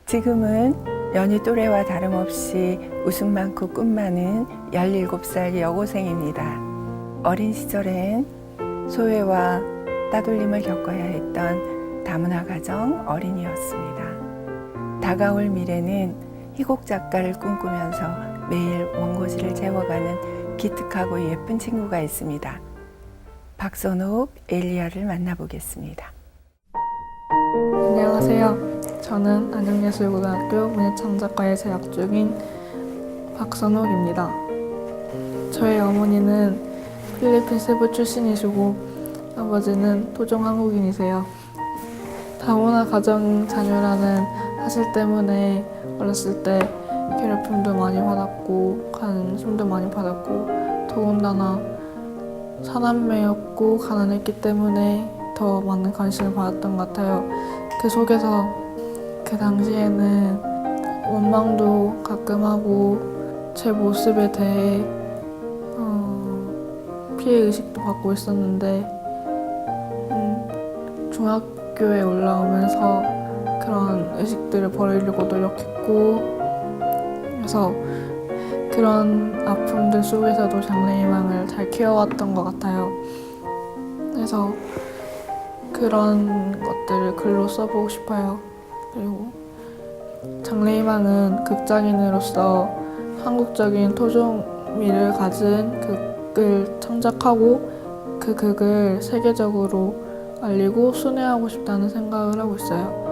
지금은 연희 또래와 다름없이 웃음 많고 꿈 많은 17살 여고생입니다. 어린 시절엔 소외와 따돌림을 겪어야 했던 다문화 가정 어린이였습니다. 다가올 미래는 희곡 작가를 꿈꾸면서 매일 원고지를 채워가는 기특하고 예쁜 친구가 있습니다. 박선옥 엘리아를 만나보겠습니다. 안녕하세요. 저는 안양예술고등학교 문예창작과에 재학 중인 박선옥입니다. 저희 어머니는 필리핀 세부 출신이시고 아버지는 토종 한국인이세요. 다문화 가정 자녀라는 사실 때문에 어렸을 때 괴롭힘도 많이 받았고 관심도 많이 받았고 더군다나 사남매였고 가난했기 때문에 더 많은 관심을 받았던 것 같아요. 그 속에서 그 당시에는 원망도 가끔 하고 제 모습에 대해 피해의식도 갖고 있었는데 중학교에 올라오면서 그런 의식들을 버리려고 노력했고 그래서 그런 아픔들 속에서도 장래희망을 잘 키워왔던 것 같아요. 그래서 그런 것들을 글로 써보고 싶어요. 그리고 장래희망은 극장인으로서 한국적인 토종미를 가진 극을 창작하고 그 극을 세계적으로 알리고 순회하고 싶다는 생각을 하고 있어요.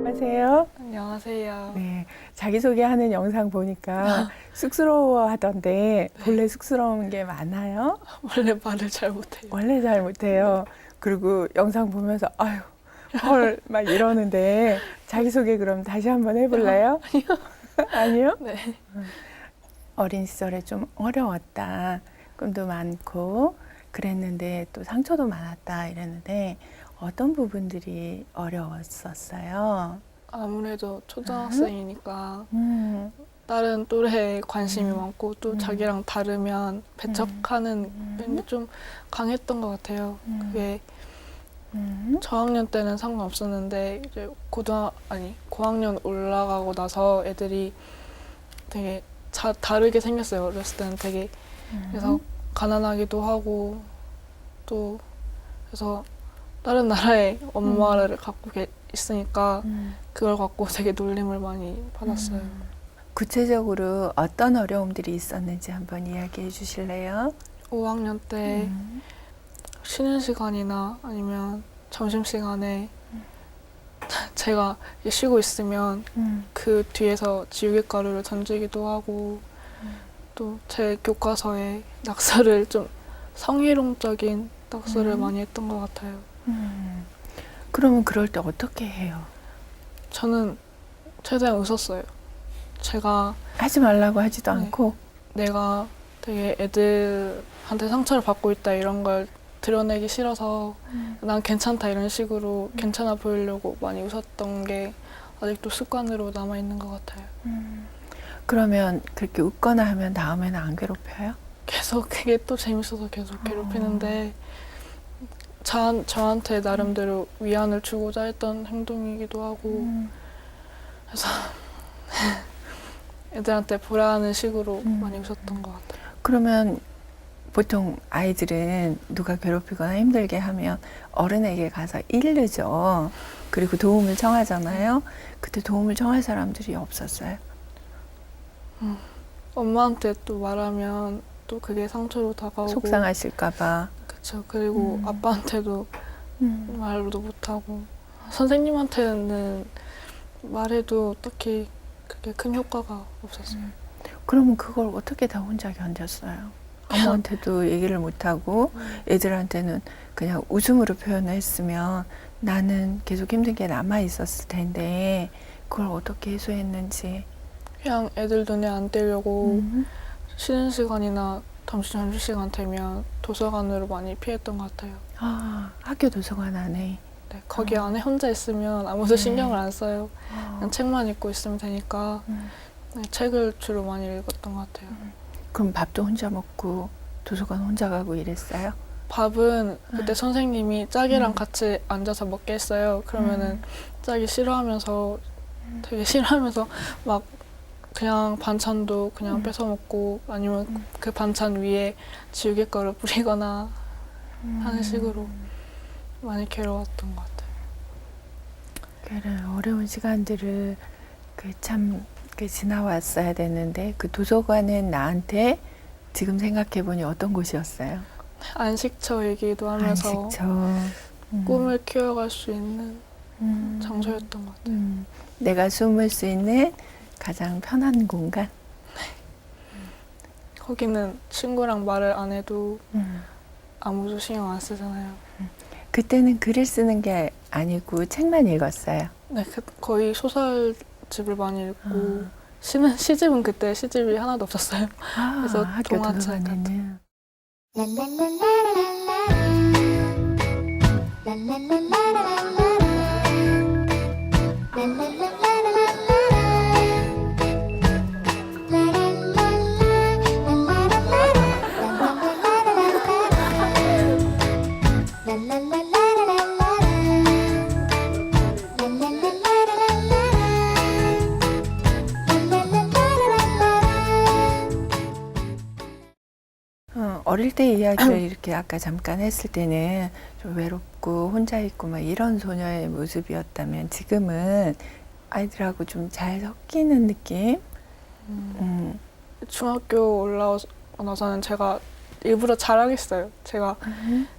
안녕하세요. 안녕하세요. 네, 자기소개하는 영상 보니까 쑥스러워하던데 본래 쑥스러운 게 많아요? 원래 말을 잘 못해요. 원래 잘 못해요. 그리고 영상 보면서 아유 헐 막 이러는데 자기소개 그럼 다시 한번 해볼래요? 아니요? 네. 어린 시절에 좀 어려웠다. 꿈도 많고 그랬는데 또 상처도 많았다 이랬는데 어떤 부분들이 어려웠었어요? 아무래도 초등학생이니까 음, 다른 또래에 관심이 많고 또 자기랑 다르면 배척하는 게 좀 강했던 것 같아요. 그게 저학년 때는 상관없었는데 이제 고학년 올라가고 나서 애들이 되게 다르게 생겼어요. 어렸을 때는 되게 그래서 가난하기도 하고 또 그래서 다른 나라의 엄마를 갖고 있으니까 그걸 갖고 되게 놀림을 많이 받았어요. 구체적으로 어떤 어려움들이 있었는지 한번 이야기해 주실래요? 5학년 때 쉬는 시간이나 아니면 점심시간에 제가 쉬고 있으면 그 뒤에서 지우개가루를 던지기도 하고 또 제 교과서에 낙서를 좀 성희롱적인 낙서를 많이 했던 것 같아요. 그러면 그럴 때 어떻게 해요? 저는 최대한 웃었어요. 제가 하지 말라고 하지도 네. 않고 내가 되게 애들한테 상처를 받고 있다 이런 걸 드러내기 싫어서 난 괜찮다 이런 식으로 괜찮아 보이려고 많이 웃었던 게 아직도 습관으로 남아있는 것 같아요. 그러면 그렇게 웃거나 하면 다음에는 안 괴롭혀요? 계속 그게 또 재밌어서 계속 괴롭히는데 저한테 나름대로 위안을 주고자 했던 행동이기도 하고 그래서 애들한테 보라는 식으로 많이 웃었던 것 같아요. 그러면 보통 아이들은 누가 괴롭히거나 힘들게 하면 어른에게 가서 일르죠. 그리고 도움을 청하잖아요. 그때 도움을 청할 사람들이 없었어요. 엄마한테 또 말하면 또 그게 상처로 다가오고 속상하실까 봐. 그쵸. 그리고 아빠한테도 말도 못하고 선생님한테는 말해도 딱히 그게 큰 효과가 없었어요. 그러면 그걸 어떻게 다 혼자 견뎠어요? 아무한테도 얘기를 못하고 애들한테는 그냥 웃음으로 표현을 했으면 나는 계속 힘든 게 남아있었을 텐데 그걸 어떻게 해소했는지. 그냥 애들 눈에 안 띄려고 쉬는 시간이나 점심시간 되면 도서관으로 많이 피했던 것 같아요. 아, 학교 도서관 안에. 네, 거기 안에 혼자 있으면 아무도 신경을 안 써요. 그냥 책만 읽고 있으면 되니까 네, 책을 주로 많이 읽었던 것 같아요. 그럼 밥도 혼자 먹고 도서관 혼자 가고 이랬어요? 밥은 그때 선생님이 짝이랑 같이 앉아서 먹게 했어요. 그러면은 짝이 싫어하면서 되게 싫어하면서 막 그냥 반찬도 그냥 뺏어 먹고 아니면 그 반찬 위에 지우개 가루 뿌리거나 하는 식으로 많이 괴로웠던 것 같아요. 그래, 어려운 시간들을 지나왔어야 되는데 그 도서관은 나한테 지금 생각해보니 어떤 곳이었어요? 안식처이기도 하면서 안식처. 꿈을 키워갈 수 있는 장소였던 것 같아요. 내가 숨을 수 있는 가장 편한 공간. 거기는 친구랑 말을 안 해도 아무도 신경 안 쓰잖아요. 그때는 글을 쓰는 게 아니고 책만 읽었어요. 네, 거의 소설집을 많이 읽고 시집은 그때 시집이 하나도 없었어요. 그래서 학교 동화책 도서관에는. 어릴 때 이야기를 이렇게 아까 잠깐 했을 때는 좀 외롭고 혼자 있고 막 이런 소녀의 모습이었다면 지금은 아이들하고 좀 잘 섞이는 느낌? 중학교 올라오고 나서는 제가 일부러 자랑했어요. 제가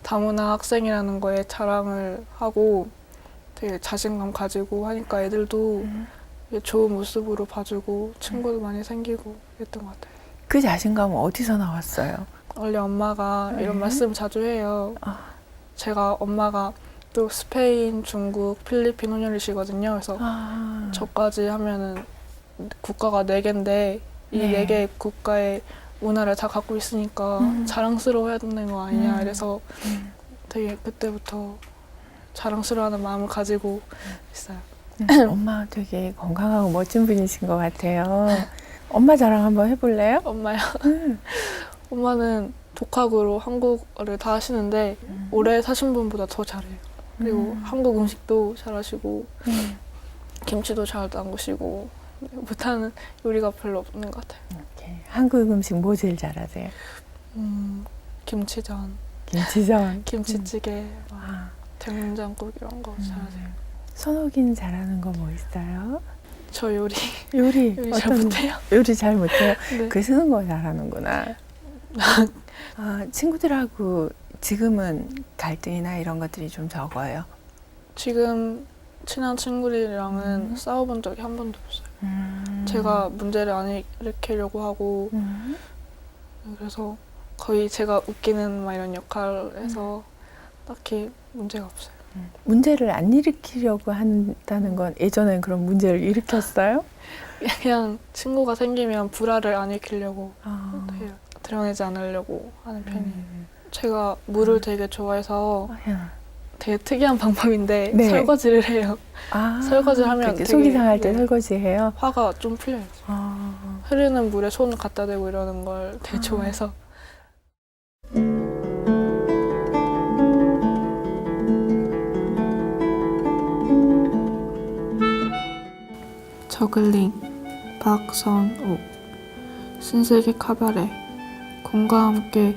다문화 학생이라는 거에 자랑을 하고 되게 자신감 가지고 하니까 애들도 좋은 모습으로 봐주고 친구도 많이 생기고 그랬던 것 같아요. 그 자신감은 어디서 나왔어요? 원래 엄마가 이런 말씀 자주 해요. 제가 엄마가 또 스페인, 중국, 필리핀 혼혈이시거든요. 그래서 저까지 하면은 국가가 4개인데 이 네. 4개 국가의 문화를 다 갖고 있으니까 자랑스러워해야 되는 거 아니냐. 그래서 되게 그때부터 자랑스러워하는 마음을 가지고 있어요. 엄마 되게 건강하고 멋진 분이신 것 같아요. 엄마 자랑 한번 해볼래요? 엄마요? 엄마는 독학으로 한국어를 다 하시는데 오래 사신 분보다 더 잘해요. 그리고 한국 음식도 잘하시고 김치도 잘 담그시고 못하는 요리가 별로 없는 것 같아요. 오케이. 한국 음식 뭐 제일 잘하세요? 김치전, 김치전. 김치찌개, 된장국 이런 거 잘하세요. 선옥이는 잘하는 거 뭐 있어요? 저 요리 요리 잘 못해요. 요리 잘 못해요. 네. 글 쓰는 거 잘하는구나. 친구들하고 지금은 갈등이나 이런 것들이 좀 적어요. 지금 친한 친구들이랑은 싸워본 적이 한 번도 없어요. 제가 문제를 안 일으키려고 하고 그래서 거의 제가 웃기는 막 이런 역할을 해서 딱히 문제가 없어요. 문제를 안 일으키려고 한다는 건 예전엔 그런 문제를 일으켰어요? 그냥 친구가 생기면 불화를 안 일으키려고 해요. 드러내지 않으려고 하는 편이에요. 제가 물을 되게 좋아해서 되게 특이한 방법인데 네. 설거지를 해요. 설거지를 하면 되게 속이 상할 때 설거지해요? 화가 좀 풀려요. 흐르는 물에 손을 갖다 대고 이러는 걸 되게 좋아해서. 저글링 박선옥 신세계 카바레 공과 함께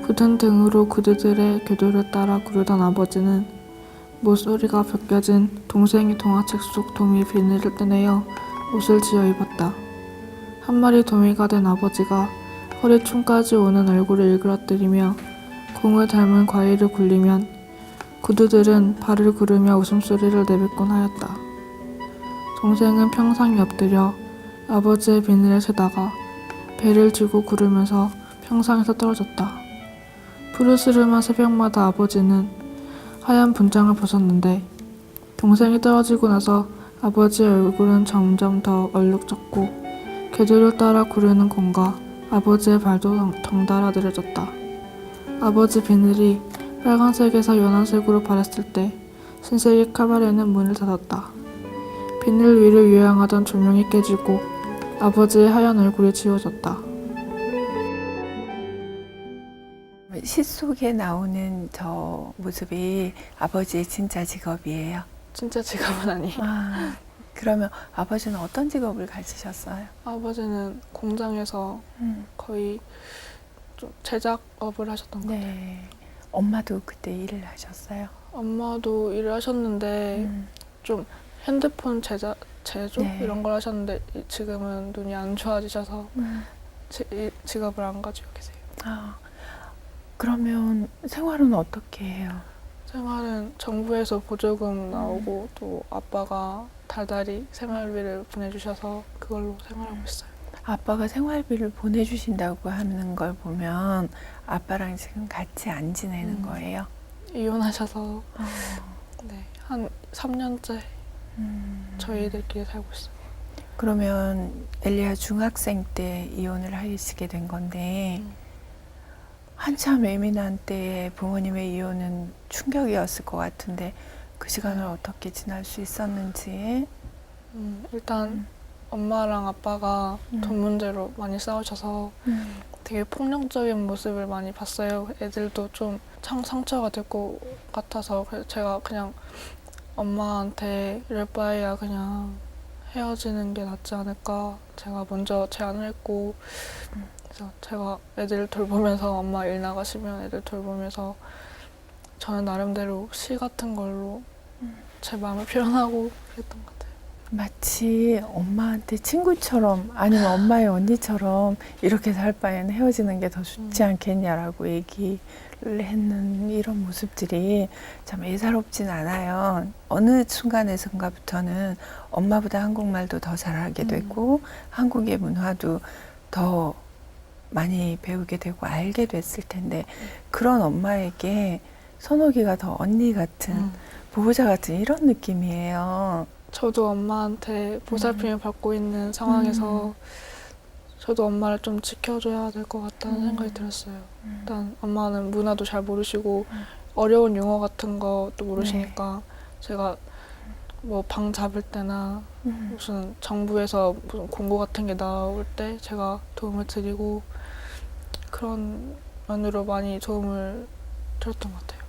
굳은 등으로 그들의 교도를 따라 구르던 아버지는 모서리가 벗겨진 동생의 동화책 속 도미 비닐을 떼내어 옷을 지어 입었다. 한 마리 도미가 된 아버지가 허리춤까지 오는 얼굴을 일그러뜨리며 공을 닮은 과일을 굴리면 구두들은 발을 구르며 웃음소리를 내뱉곤 하였다. 동생은 평상에 엎드려 아버지의 비늘에 세다가 배를 쥐고 구르면서 평상에서 떨어졌다. 푸르스름한 새벽마다 아버지는 하얀 분장을 벗었는데 동생이 떨어지고 나서 아버지의 얼굴은 점점 더 얼룩졌고 궤도를 따라 구르는 공과 아버지의 발도 덩달아 느려졌다. 아버지 비늘이 빨간색에서 연한색으로 바랬을 때 신세계 카바레는 문을 닫았다. 비늘 위를 요양하던 조명이 깨지고 아버지의 하얀 얼굴이 지워졌다. 시 속에 나오는 저 모습이 아버지의 진짜 직업이에요? 진짜 직업은 아니에요. 아, 그러면 아버지는 어떤 직업을 가지셨어요? 아버지는 공장에서 거의 좀 제작업을 하셨던 것 같아요. 네. 엄마도 그때 일을 하셨어요? 엄마도 일을 하셨는데 좀 핸드폰 제조 네. 이런 걸 하셨는데 지금은 눈이 안 좋아지셔서 이 직업을 안 가지고 계세요. 아, 그러면 생활은 어떻게 해요? 생활은 정부에서 보조금 나오고 또 아빠가 달달이 생활비를 보내주셔서 그걸로 생활하고 있어요. 아빠가 생활비를 보내주신다고 하는 걸 보면 아빠랑 지금 같이 안 지내는 거예요? 이혼하셔서 네, 한 3년째 저희들끼리 살고 있어요. 그러면 엘리야 중학생 때 이혼을 하시게 된 건데 한참 예민한 때에 부모님의 이혼은 충격이었을 것 같은데 그 시간을 어떻게 지날 수 있었는지. 일단 엄마랑 아빠가 돈 문제로 많이 싸우셔서 되게 폭력적인 모습을 많이 봤어요. 애들도 좀 상처가 될 것 같아서 그래서 제가 그냥 엄마한테 이럴 바에야 그냥 헤어지는 게 낫지 않을까 제가 먼저 제안을 했고 그래서 제가 애들 돌보면서 엄마 일 나가시면 애들 돌보면서 저는 나름대로 시 같은 걸로 제 마음을 표현하고 그랬던 것 같아요. 마치 엄마한테 친구처럼 아니면 엄마의 언니처럼 이렇게 살 바에는 헤어지는 게 더 좋지 않겠냐라고 얘기를 했는 이런 모습들이 참 예사롭진 않아요. 어느 순간에선가부터는 엄마보다 한국말도 더 잘하게 되고 한국의 문화도 더 많이 배우게 되고 알게 됐을 텐데 그런 엄마에게 선옥이가 더 언니 같은 보호자 같은 이런 느낌이에요. 저도 엄마한테 보살핌을 받고 있는 상황에서 저도 엄마를 좀 지켜줘야 될 것 같다는 생각이 들었어요. 일단 엄마는 문화도 잘 모르시고 어려운 용어 같은 것도 모르시니까 제가 뭐 방 잡을 때나 무슨 정부에서 무슨 공고 같은 게 나올 때 제가 도움을 드리고 그런 면으로 많이 도움을 드렸던 것 같아요.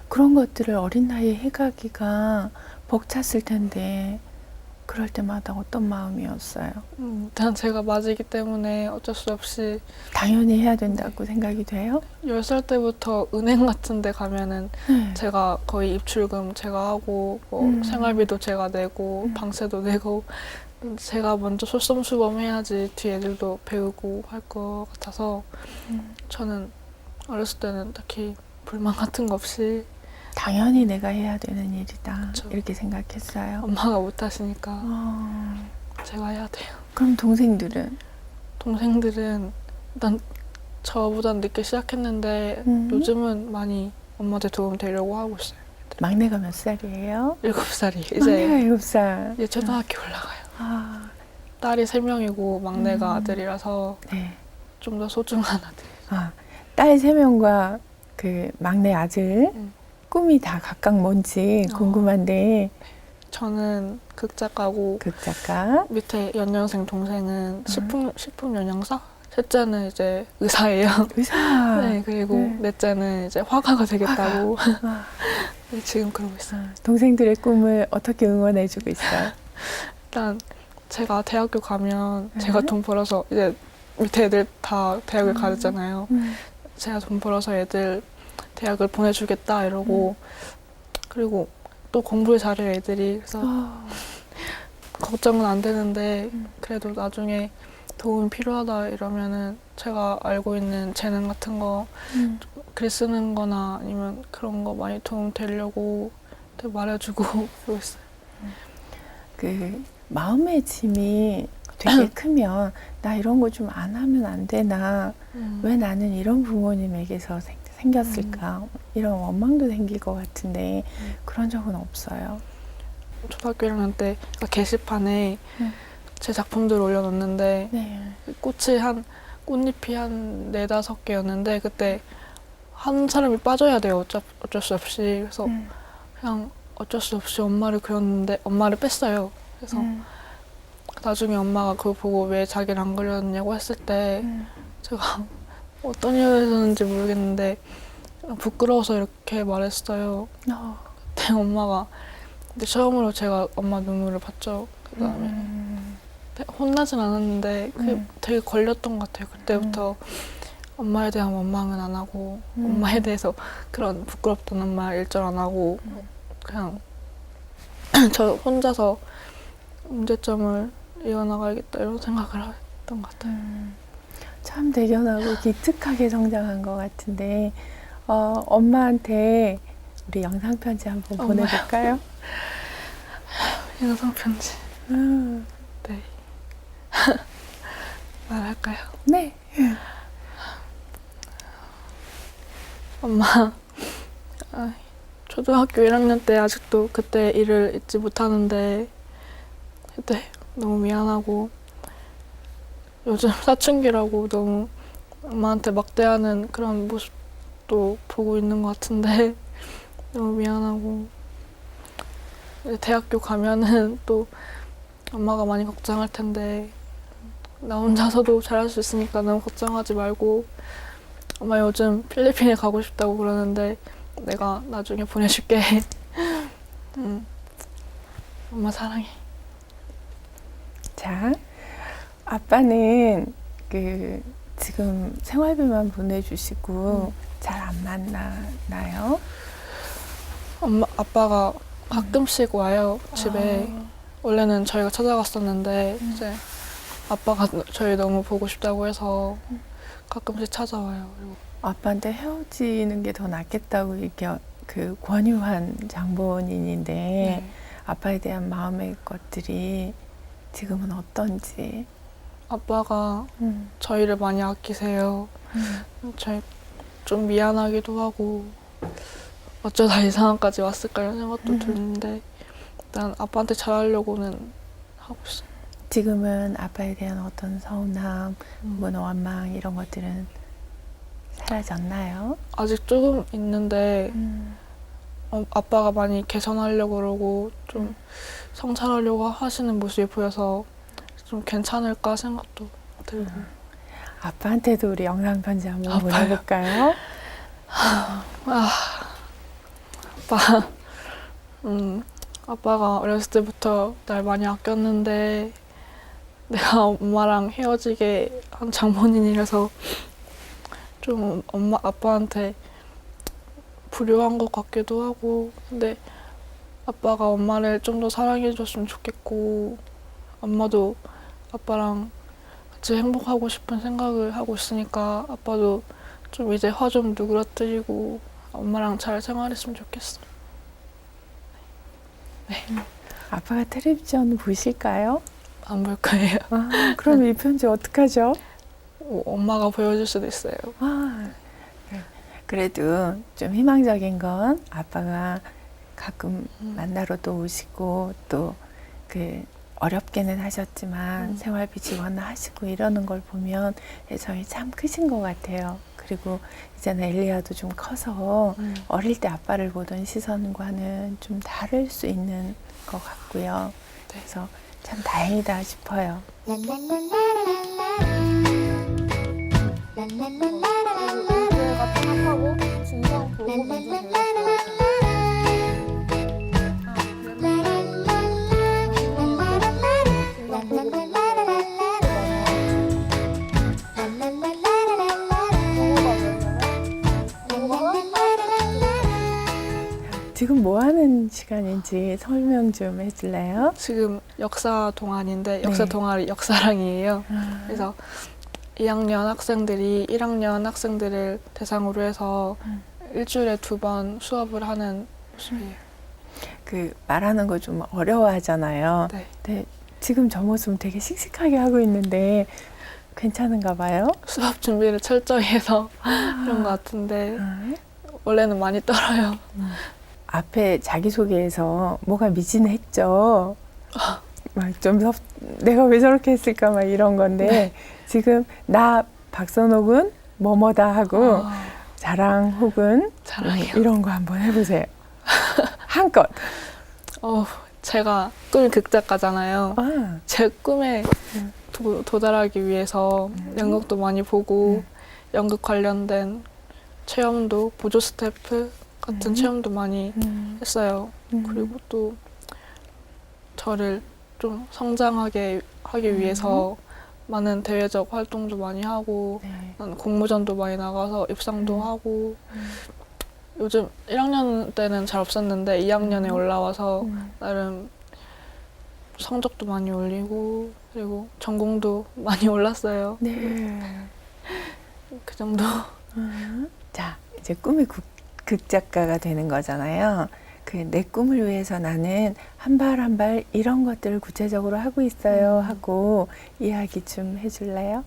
그런 것들을 어린 나이에 해가기가 벅찼을 텐데 그럴 때마다 어떤 마음이었어요? 일단 제가 맞이기 때문에 어쩔 수 없이 당연히 해야 된다고 생각이 돼요? 10살 때부터 은행 같은 데 가면은 네. 제가 거의 입출금 제가 하고 뭐 생활비도 제가 내고 방세도 내고 제가 먼저 솔선수범해야지 뒤에 애들도 배우고 할 것 같아서 저는 어렸을 때는 딱히 불만 같은 거 없이 당연히 내가 해야 되는 일이다. 그쵸. 이렇게 생각했어요. 엄마가 못 하시니까 어, 제가 해야 돼요. 그럼 동생들은? 동생들은 일단 저보단 늦게 시작했는데 요즘은 많이 엄마한테 도움 되려고 하고 있어요. 막내가 몇 살이에요? 7살이에요. 막내가 이제 7살. 이제 초등학교 올라가요. 아, 딸이 3명이고 막내가 아들이라서 네. 좀 더 소중한 아들. 아, 딸 3명과 그 막내 아들 꿈이 다 각각 뭔지 궁금한데 저는 극작가고 극작가 밑에 연년생 동생은 식품 영양사? 셋째는 이제 의사예요. 의사. 네, 그리고 네. 넷째는 이제 화가가 되겠다고 아, 네, 지금 그러고 있어요. 동생들의 꿈을 어떻게 응원해주고 있어요? 일단 제가 대학교 가면 제가 돈 벌어서 이제 밑에 애들 다 대학을 가르잖아요. 제가 돈 벌어서 애들 대학을 보내주겠다 이러고 그리고 또 공부를 잘해요 애들이. 그래서 걱정은 안 되는데 그래도 나중에 도움이 필요하다 이러면은 제가 알고 있는 재능 같은 거 글 쓰는 거나 아니면 그런 거 많이 도움 되려고 말해주고 그러고 있어요. 그 마음의 짐이 되게 크면 나 이런 거 좀 안 하면 안 되나 왜 나는 이런 부모님에게서 생겼을까 이런 원망도 생길 것 같은데 그런 적은 없어요. 초등학교 1학년 때 게시판에 제 작품들을 올려놓는데 네. 꽃잎이 한 4-5개였는데 그때 한 사람이 빠져야 돼요. 어쩔 수 없이. 그래서 그냥 어쩔 수 없이 엄마를 그렸는데 엄마를 뺐어요. 그래서 나중에 엄마가 그거 보고 왜 자기를 안 그렸냐고 했을 때 제가 어떤 이유에서인지 모르겠는데 부끄러워서 이렇게 말했어요. 그때 엄마가 근데 처음으로 제가 엄마 눈물을 봤죠. 그다음에 혼나진 않았는데 그게 되게 걸렸던 것 같아요. 그때부터 엄마에 대한 원망은 안 하고 엄마에 대해서 그런 부끄럽다는 말 일절 안 하고 그냥 저 혼자서 문제점을 이어나가야겠다 이런 생각을 했던 것 같아요. 참 대견하고 기특하게 성장한 것 같은데 엄마한테 우리 영상 편지 한번 엄마요? 보내볼까요? 영상 편지. 네. 말할까요? 네. 엄마, 초등학교 1학년 때 아직도 그때 일을 잊지 못하는데 그때 너무 미안하고 요즘 사춘기라고 너무 엄마한테 막대하는 그런 모습도 보고 있는 것 같은데 너무 미안하고 이제 대학교 가면은 또 엄마가 많이 걱정할 텐데 나 혼자서도 잘할 수 있으니까 너무 걱정하지 말고 엄마 요즘 필리핀에 가고 싶다고 그러는데 내가 나중에 보내줄게. 엄마 사랑해. 자, 아빠는 그 지금 생활비만 보내주시고 잘 안 만나나요? 아빠가 가끔씩 와요, 집에. 원래는 저희가 찾아갔었는데 이제 아빠가 저희 너무 보고 싶다고 해서 가끔씩 찾아와요. 그리고 아빠한테 헤어지는 게 더 낫겠다고 이렇게 그 권유한 장본인인데 네. 아빠에 대한 마음의 것들이 지금은 어떤지. 아빠가 저희를 많이 아끼세요. 저희 좀 미안하기도 하고 어쩌다 이 상황까지 왔을까 이런 생각도 드는데 일단 아빠한테 잘하려고는 하고 있어요. 지금은 아빠에 대한 어떤 서운함, 혹은 원망 이런 것들은 사라졌나요? 아직 조금 있는데 아빠가 많이 개선하려고 그러고 좀 성찰하려고 하시는 모습이 보여서 좀 괜찮을까 생각도 들고. 아빠한테도 우리 영상 편지 한번 아빠요? 보내볼까요? 아빠, 아빠가 어렸을 때부터 날 많이 아꼈는데 내가 엄마랑 헤어지게 한 장본인이라서 좀 아빠한테 불효한 것 같기도 하고 근데 아빠가 엄마를 좀 더 사랑해줬으면 좋겠고 엄마도 아빠랑 같이 행복하고 싶은 생각을 하고 있으니까 아빠도 좀 이제 화 좀 누그러뜨리고 엄마랑 잘 생활했으면 좋겠어. 네. 아빠가 텔레비전 보실까요? 안 볼 거예요. 그럼 이 편지 어떡하죠? 엄마가 보여줄 수도 있어요. 그래도 좀 희망적인 건 아빠가 가끔 만나러 또 오시고 또 그 어렵게는 하셨지만 생활비 지원을 하시고 이러는 걸 보면 애정이 참 크신 것 같아요. 그리고 이제는 엘리아도 좀 커서 어릴 때 아빠를 보던 시선과는 좀 다를 수 있는 것 같고요. 네. 그래서 참 다행이다 싶어요. 내가 생각하고 진상 보고 지금 뭐 하는 시간인지 설명 좀 해줄래요? 지금 역사 동아리인데 역사 네. 동아리 역사랑이에요. 그래서 2학년 학생들이 1학년 학생들을 대상으로 해서 일주일에 2번 수업을 하는 모습이에요. 그 말하는 거 좀 어려워하잖아요. 네. 근데 지금 저 모습은 되게 씩씩하게 하고 있는데 괜찮은가 봐요? 수업 준비를 철저히 해서 그런 것 같은데 원래는 많이 떨어요. 앞에 자기소개에서 뭐가 미진했죠. 막 좀 내가 왜 저렇게 했을까 막 이런 건데 네. 지금 나 박선옥은 뭐뭐다 하고 자랑 혹은 자랑이요. 이런 거 한번 해보세요. 한껏. 제가 꿈이 극작가잖아요. 제 꿈에 도달하기 위해서 연극도 많이 보고 연극 관련된 체험도 보조 스태프 같은 체험도 많이 했어요. 그리고 또 저를 좀 성장하게 하기 위해서 많은 대외적 활동도 많이 하고 네. 공모전도 많이 나가서 입상도 하고 요즘 1학년 때는 잘 없었는데 2학년에 올라와서 나름 성적도 많이 올리고 그리고 전공도 많이 올랐어요. 네. 그 정도. 자, 이제 꿈이 극작가가 되는 거잖아요. 그 내 꿈을 위해서 나는 한 발 한 발 이런 것들을 구체적으로 하고 있어요 하고 이야기 좀 해줄래요?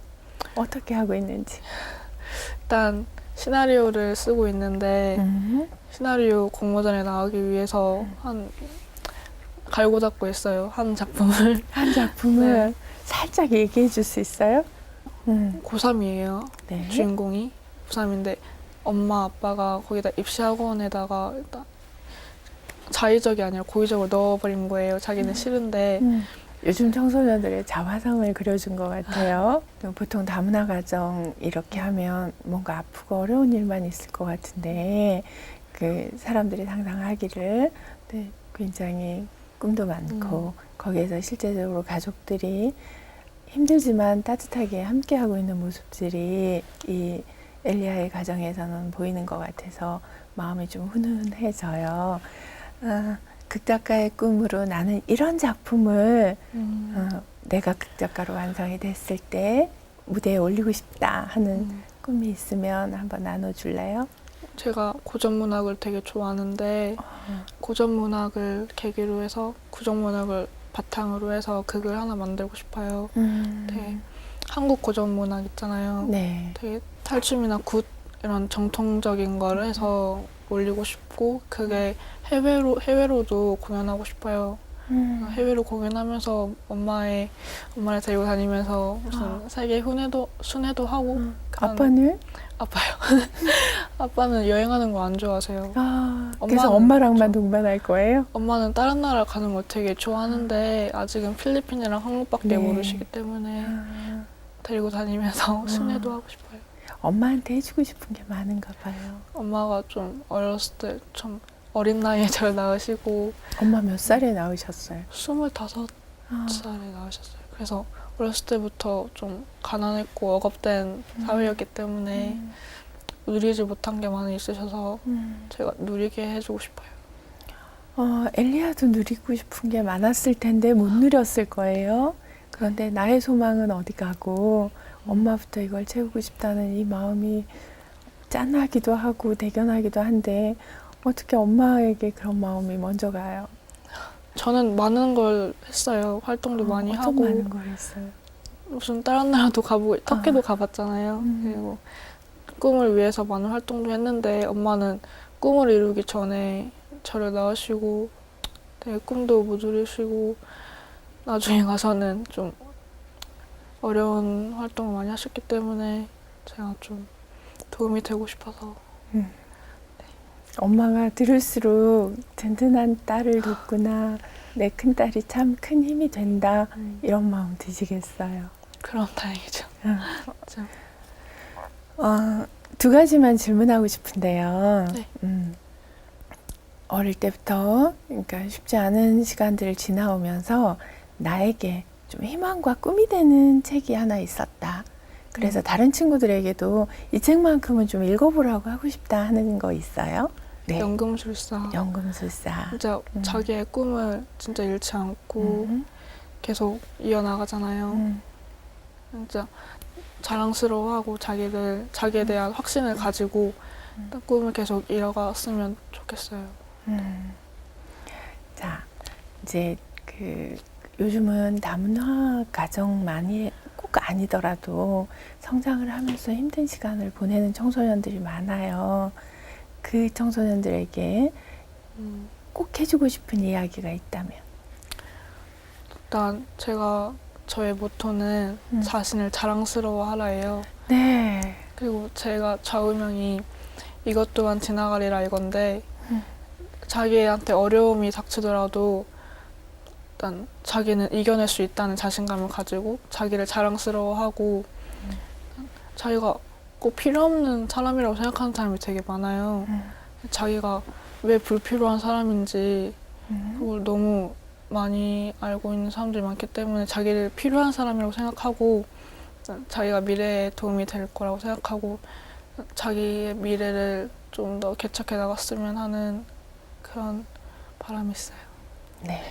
어떻게 하고 있는지. 일단 시나리오를 쓰고 있는데 시나리오 공모전에 나가기 위해서 한 갈고 닦고 있어요. 한 작품을. 한 작품을 네. 살짝 얘기해 줄 수 있어요? 고3이에요. 네. 주인공이 고3인데 엄마 아빠가 거기다 입시학원에다가 일단 자의적이 아니라 고의적으로 넣어버린 거예요. 자기는 싫은데 요즘 청소년들의 자화상을 그려준 것 같아요. 보통 다문화 가정 이렇게 하면 뭔가 아프고 어려운 일만 있을 것 같은데 그 사람들이 상상하기를 네, 굉장히 꿈도 많고 거기에서 실제적으로 가족들이 힘들지만 따뜻하게 함께하고 있는 모습들이 이 엘리아의 가정에서는 보이는 것 같아서 마음이 좀 훈훈해져요. 극작가의 꿈으로 나는 이런 작품을 내가 극작가로 완성이 됐을 때 무대에 올리고 싶다 하는 꿈이 있으면 한번 나눠줄래요? 제가 고전문학을 되게 좋아하는데 고전문학을 계기로 해서 구전문학을 바탕으로 해서 극을 하나 만들고 싶어요. 되게 한국 고전문학 있잖아요. 네. 되게 탈춤이나 굿 이런 정통적인 걸 해서 올리고 싶고 그게 해외로도 공연하고 싶어요. 해외로 공연하면서 엄마를 데리고 다니면서 무슨 세계 순회도 하고. 아빠는? 아빠요. 아빠는 여행하는 거 안 좋아하세요. 그래서 엄마랑만 동반할 거예요? 엄마는 다른 나라 가는 걸 되게 좋아하는데 아직은 필리핀이랑 한국밖에 네. 모르시기 때문에 데리고 다니면서 순회도 하고 싶어요. 엄마한테 해주고 싶은 게 많은가 봐요. 엄마가 좀 어렸을 때 좀 어린 나이에 저를 낳으시고 엄마 몇 살에 나으셨어요? 25살에 낳으셨어요. 그래서 어렸을 때부터 좀 가난했고 억압된 사회였기 때문에 누리지 못한 게 많이 있으셔서 제가 누리게 해주고 싶어요. 엘리아도 누리고 싶은 게 많았을 텐데 못 누렸을 거예요. 그런데 나의 소망은 어디 가고 엄마부터 이걸 채우고 싶다는 이 마음이 짠하기도 하고 대견하기도 한데 어떻게 엄마에게 그런 마음이 먼저 가요? 저는 많은 걸 했어요. 활동도 많이 어떤 하고 많은 걸 했어요? 무슨 다른 나라도 가보고 터키도 가봤잖아요. 그리고 꿈을 위해서 많은 활동도 했는데 엄마는 꿈을 이루기 전에 저를 낳으시고 되게 꿈도 못 이루시고 나중에 가서는 좀 어려운 활동을 많이 하셨기 때문에 제가 좀 도움이 되고 싶어서. 엄마가 들을수록 든든한 딸을 뒀구나. 내 큰딸이 참 큰 힘이 된다. 이런 마음 드시겠어요. 그럼 다행이죠. 참. 두 가지만 질문하고 싶은데요. 네. 어릴 때부터 그러니까 쉽지 않은 시간들을 지나오면서 나에게 좀 희망과 꿈이 되는 책이 하나 있었다. 그래서 다른 친구들에게도 이 책만큼은 좀 읽어보라고 하고 싶다 하는 거 있어요? 네. 연금술사. 연금술사. 진짜 자기의 꿈을 진짜 잃지 않고 계속 이어나가잖아요. 진짜 자랑스러워하고 자기에 대한 확신을 가지고 꿈을 계속 이뤄갔으면 좋겠어요. 자, 이제 요즘은 다문화 가정만이 꼭 아니더라도 성장을 하면서 힘든 시간을 보내는 청소년들이 많아요. 그 청소년들에게 꼭 해주고 싶은 이야기가 있다면? 일단 제가 저의 모토는 자신을 자랑스러워하라예요. 네. 그리고 제가 좌우명이 이것 또한 지나가리라 이건데 자기한테 어려움이 닥치더라도 일단 자기는 이겨낼 수 있다는 자신감을 가지고 자기를 자랑스러워하고 자기가 꼭 필요 없는 사람이라고 생각하는 사람이 되게 많아요. 자기가 왜 불필요한 사람인지 그걸 너무 많이 알고 있는 사람들이 많기 때문에 자기를 필요한 사람이라고 생각하고 자기가 미래에 도움이 될 거라고 생각하고 자기의 미래를 좀 더 개척해 나갔으면 하는 그런 바람이 있어요. 네.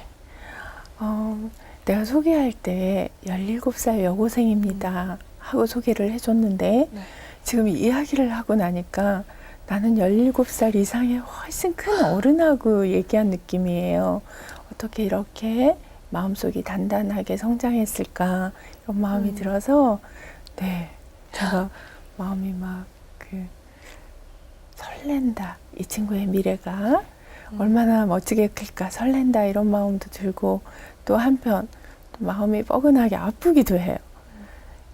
내가 소개할 때 17살 여고생입니다 하고 소개를 해줬는데 네. 지금 이야기를 하고 나니까 나는 17살 이상의 훨씬 큰 어른하고 얘기한 느낌이에요. 어떻게 이렇게 마음속이 단단하게 성장했을까 이런 마음이 들어서 네, 제가 마음이 막 설렌다. 이 친구의 미래가 얼마나 멋지게 클까 설렌다 이런 마음도 들고 또 한편 또 마음이 뻐근하게 아프기도 해요.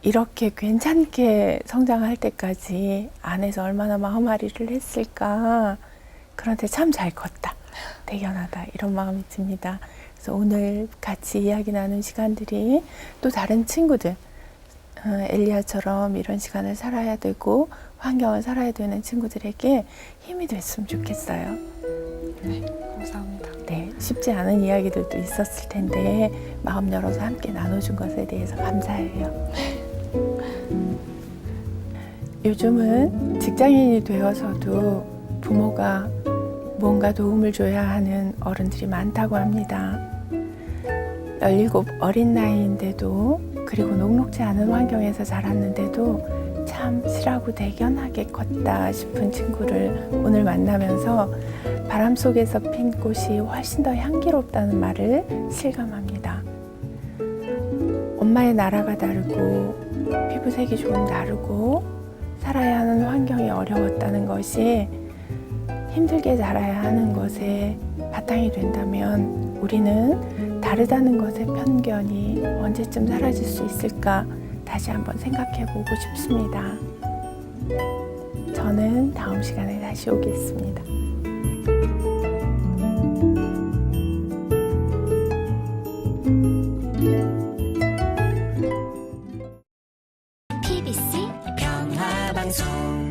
이렇게 괜찮게 성장할 때까지 안에서 얼마나 마음앓이를 했을까. 그런데 참 잘 컸다. 대견하다. 이런 마음이 듭니다. 그래서 오늘 같이 이야기 나눈 시간들이 또 다른 친구들 엘리야처럼 이런 시간을 살아야 되고 환경을 살아야 되는 친구들에게 힘이 됐으면 좋겠어요. 네, 감사합니다. 네, 쉽지 않은 이야기들도 있었을 텐데 마음 열어서 함께 나눠준 것에 대해서 감사해요. 요즘은 직장인이 되어서도 부모가 뭔가 도움을 줘야 하는 어른들이 많다고 합니다. 17 어린 나이인데도 그리고 녹록지 않은 환경에서 자랐는데도 참 실하고 대견하게 컸다 싶은 친구를 오늘 만나면서 바람 속에서 핀 꽃이 훨씬 더 향기롭다는 말을 실감합니다. 엄마의 나라가 다르고 피부색이 조금 다르고 살아야 하는 환경이 어려웠다는 것이 힘들게 자라야 하는 것에 바탕이 된다면 우리는 다르다는 것의 편견이 언제쯤 사라질 수 있을까 다시 한번 생각해 보고 싶습니다. 저는 다음 시간에 다시 오겠습니다. PBC 평화방송